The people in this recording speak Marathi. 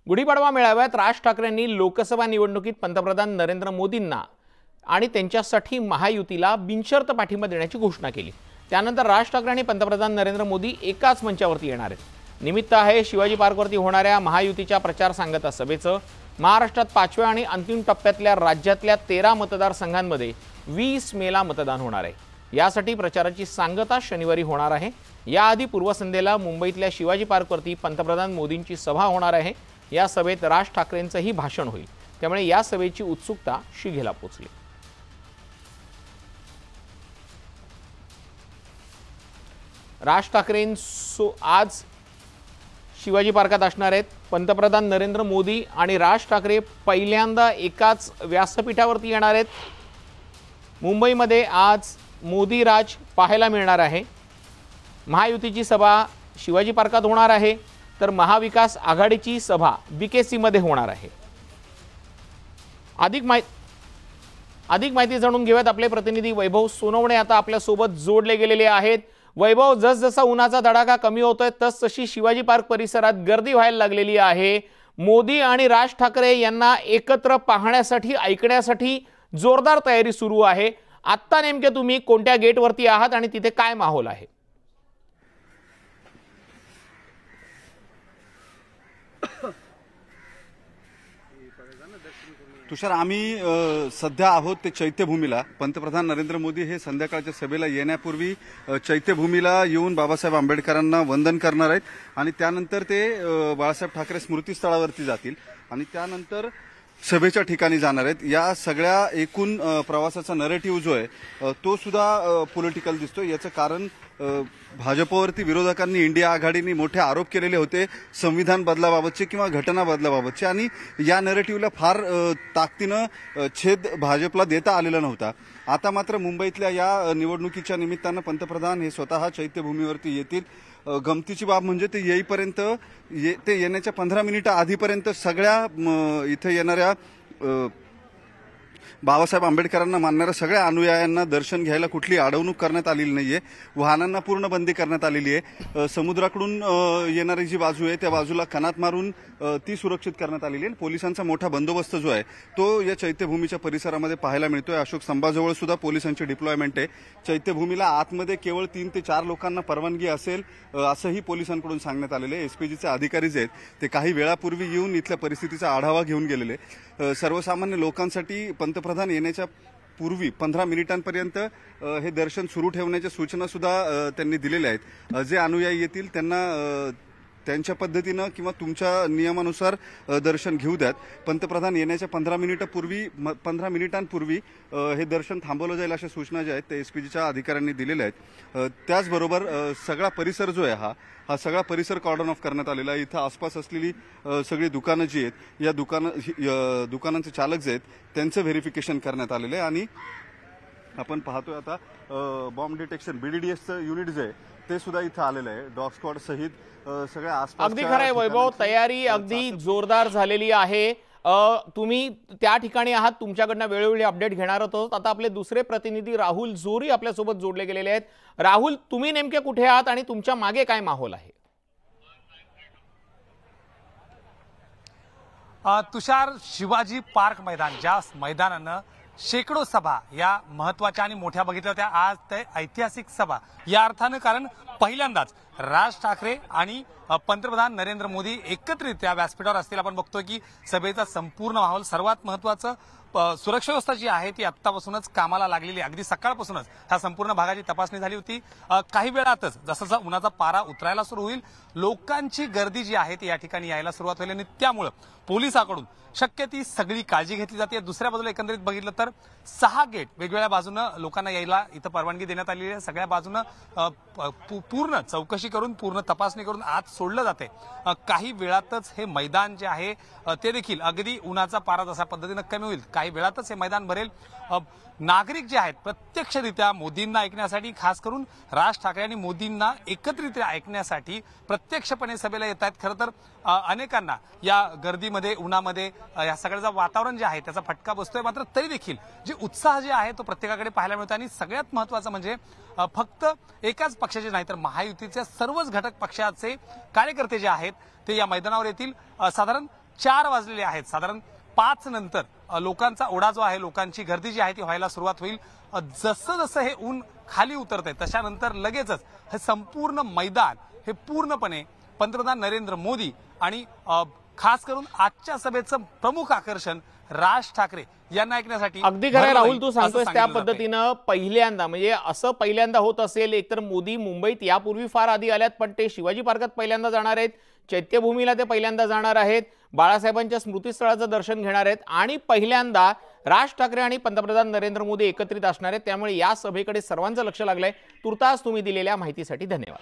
गुढीपाडवा मेळाव्यात राज ठाकरेंनी लोकसभा निवडणुकीत पंतप्रधान नरेंद्र मोदींना आणि त्यांच्यासाठी महायुतीला बिनशर्त पाठिंबा देण्याची घोषणा केली। त्यानंतर राज ठाकरे आणि पंतप्रधान नरेंद्र मोदी एकाच मंचावरती येणार आहेत। निमित्त आहे शिवाजी पार्कवरती होणाऱ्या महायुतीच्या प्रचार सांगता सभेचं। महाराष्ट्रात 5व्या आणि अंतिम टप्प्यातल्या राज्यातल्या 13 मतदारसंघांमध्ये 20 मेला मतदान होणार आहे। यासाठी प्रचाराची सांगता शनिवारी होणार आहे। याआधी पूर्वसंध्येला मुंबईतल्या शिवाजी पार्कवरती पंतप्रधान मोदींची सभा होणार आहे। या सभेत राज ठाकरेंचंही भाषण होईल, त्यामुळे या सभेची उत्सुकता शिगेला पोहोचली। राज ठाकरे आज शिवाजी पार्कात असणार आहेत। पंतप्रधान नरेंद्र मोदी आणि राज ठाकरे पहिल्यांदा एकाच व्यासपीठावरती येणार आहेत। मुंबईमध्ये आज मोदी राज पाहायला मिळणार आहे। महायुतीची सभा शिवाजी पार्कात होणार आहे, तर महाविकास आघाडीची सभा बीकेसी मध्ये होणार आहे। अधिक माहिती जाणून घेऊयात। आपले प्रतिनिधी वैभव सोनवणे आता आपल्या सोबत जोडले गेलेले आहेत। वैभव, जसजसा उन्हाचा धडाका कमी होतोय तसतशी शिवाजी पार्क परिसरात गर्दी व्हायला लागलेली आहे। मोदी आणि राज ठाकरे यांना एकत्र पाहण्यासाठी ऐकण्यासाठी जोरदार तयारी सुरू आहे। आता नेमके तुम्ही कोणत्या गेटवरती आहात आणि तिथे काय माहोल आहे? तुषार, आम्ही सध्या आहोत ते चैत्यभूमीला। पंतप्रधान नरेंद्र मोदी हे संध्याकाळच्या सभेला येण्यापूर्वी चैत्यभूमीला येऊन बाबासाहेब आंबेडकरांना वंदन करणार आहेत आणि त्यानंतर ते बाळासाहेब ठाकरे स्मृतीस्थळावरती जातील आणि त्यानंतर सभेच्या ठिकाणी जाणार आहेत। या सगळ्या एकूण प्रवासाचा नरेटिव्ह जो आहे तो सुद्धा पॉलिटिकल दिसतोय। याचं कारण भाजपवरती विरोधकांनी, इंडिया आघाडीने मोठे आरोप केलेले होते संविधान बदलाबाबतचे किंवा घटना बदलाबाबतचे, आणि या नरेटिव्हला फार ताकदीनं छेद भाजपला देता आलेला नव्हता। आता मात्र मुंबईतल्या या निवडणुकीच्या निमित्तानं पंतप्रधान हे स्वतः चैत्यभूमीवरती येतील। गमतीची बाब म्हणजे ते येईपर्यंत ते येण्याच्या 15 मिनिटं आधीपर्यंत सगळ्या इथे येणाऱ्या बाबासाहेब आंबेडकरांना मानणाऱ्या सगळ्या अनुयायांना दर्शन घ्यायला कुठली अडवणूक करण्यात आलेली नाहीये। वाहनांना पूर्ण बंदी करण्यात आलेली आहे। समुद्राकडून येणारी जी बाजू आहे त्या बाजूला कनात मारून ती सुरक्षित करण्यात आलेली आहे। पोलिसांचा मोठा बंदोबस्त जो आहे तो या चैत्यभूमीच्या परिसरामध्ये पाहायला मिळतोय। अशोक स्तंभाजवळ सुद्धा पोलिसांची डिप्लॉयमेंट आहे। चैत्यभूमीला आतमध्ये केवळ 3 ते 4 लोकांना परवानगी असेल असंही पोलिसांकडून सांगण्यात आलेले आहे। एसपीजीचे अधिकारी जे आहेत ते काही वेळापूर्वी येऊन इथल्या परिस्थितीचा आढावा घेऊन गेलेले। सर्वसामान्य लोकांसाठी पंतप्रधान येण्याच्या पूर्वी 15 मिनिटांपर्यंत हे दर्शन सुरू ठेवण्याच्या सूचना सुद्धा त्यांनी दिलेल्या आहेत। जे अनुयायी येतील त्यांना त्यांच्या पद्धतीनं किंवा तुमच्या नियमानुसार दर्शन घेऊ द्यात। पंतप्रधान येण्याच्या 15 मिनिटांपूर्वी हे दर्शन थांबवलं जाईल अशा सूचना ज्या आहेत त्या एसपीजीच्या अधिकाऱ्यांनी दिलेल्या आहेत। त्याचबरोबर सगळा परिसर जो आहे हा सगळा परिसर कॉर्डन ऑफ करण्यात आलेला आहे। इथं आसपास असलेली सगळी दुकानं जी आहेत या दुकानांचे चालक जे आहेत त्यांचं व्हेरिफिकेशन करण्यात आलेलं आहे। आणि आपण पाहतोय आता बॉम्ब डिटेक्शन BDDSचं युनिट जे आहे ते सुद्धा इथं आलेलं आहे। डॉग स्क्वॉड सहित सगळ्या आसपास। अगदी खरं आहे वैभव, तयारी अगदी जोरदार झालेली आहे। तुम्ही त्या ठिकाणी आहात, तुमच्याकडनं वेळोवेळी अपडेट घेणार आहोत। आता आपले दुसरे प्रतिनिधी राहुल जोरी आपल्यासोबत जोडले गेलेले आहेत। राहुल, तुम्ही नेमके कुठे आहात आणि तुमच्या मागे काय माहोल आहे? तुषार, शिवाजी पार्क मैदान, ज्या मैदानानं शेकडो सभा या महत्वाच्या आणि मोठ्या बघितल्या होत्या, आज ते ऐतिहासिक सभा या अर्थानं, कारण पहिल्यांदाच राज ठाकरे आणि पंतप्रधान नरेंद्र मोदी एकत्रित त्या व्यासपीठावर असतील। आपण बघतोय की सभेचा संपूर्ण माहोल, सर्वात महत्वाचं सुरक्षा व्यवस्था जी आहे ती आत्तापासूनच कामाला लागलेली आहे। अगदी सकाळपासूनच ह्या संपूर्ण भागाची तपासणी झाली होती। काही वेळातच जसं उन्हाचा पारा उतरायला सुरू होईल, लोकांची गर्दी जी आहे ती या ठिकाणी यायला सुरुवात होईल आणि त्यामुळे पोलिसांकडून शक्य ती सगळी काळजी घेतली जाते। दुसऱ्या बाजूला एकंदरीत बघितलं तर 6 गेट वेगवेगळ्या बाजूनं लोकांना यायला इथं परवानगी देण्यात आलेली आहे। सगळ्या बाजूनं पूर्ण चौकशी करून, पूर्ण तपासणी करून आत सोडलं जाते। काही वेळातच हे मैदान जे आहे ते देखील अगदी उन्हाचा पारा जसा पद्धतीनं कमी होईल, काही वेळातच हे मैदान भरेल। नागरिक जे आहेत प्रत्यक्षरित्या मोदींना ऐकण्यासाठी, खास करून राज ठाकरे आणि मोदींना एकत्रितरित्या ऐकण्यासाठी प्रत्यक्षपणे सभेला येत आहेत। खरं तर अनेकांना या गर्दीमध्ये, उन्हामध्ये या सगळ्याचं वातावरण जे आहे त्याचा फटका बसतोय। मात्र तरी देखील जे उत्साह जे आहे तो प्रत्येकाकडे पाहायला मिळतो आणि सगळ्यात महत्त्वाचं म्हणजे फक्त एकाच पक्षाचे नाही तर महायुतीच्या सर्वच घटक पक्षाचे कार्यकर्ते जे आहेत ते या मैदानावर येतील। साधारण 4 वाजलेले आहेत. साधारण 5 नंतर लोकांचा ओढा जो आहे, लोकांची गर्दी जी आहे ती व्हायला सुरुवात होईल. जसं जसं हे ऊन खाली उतरतंय तशानंतर लगेचच हे संपूर्ण मैदान हे पूर्णपणे पंतप्रधान नरेंद्र मोदी आणि खास करून आजच्या सभेचं प्रमुख आकर्षण राज ठाकरे यांना ऐकण्यासाठी अगदी खरं राहुल, तू सांगतोस त्या पद्धतीनं पहिल्यांदा म्हणजे असं पहिल्यांदा होत असेल. एकतर मोदी मुंबईत यापूर्वी फार आधी आल्यात, पण ते शिवाजी पार्कात पहिल्यांदा जाणार आहेत, चैत्यभूमीला ते पहिल्यांदा जाणार आहेत, बाळासाहेबांच्या स्मृतीस्थळाचं दर्शन घेणार आहेत आणि पहिल्यांदा राज ठाकरे आणि पंतप्रधान नरेंद्र मोदी एकत्रित असणार आहेत. त्यामुळे या सभेकडे सर्वांचं लक्ष लागलंय. तुर्तास तुम्ही दिलेल्या माहितीसाठी धन्यवाद.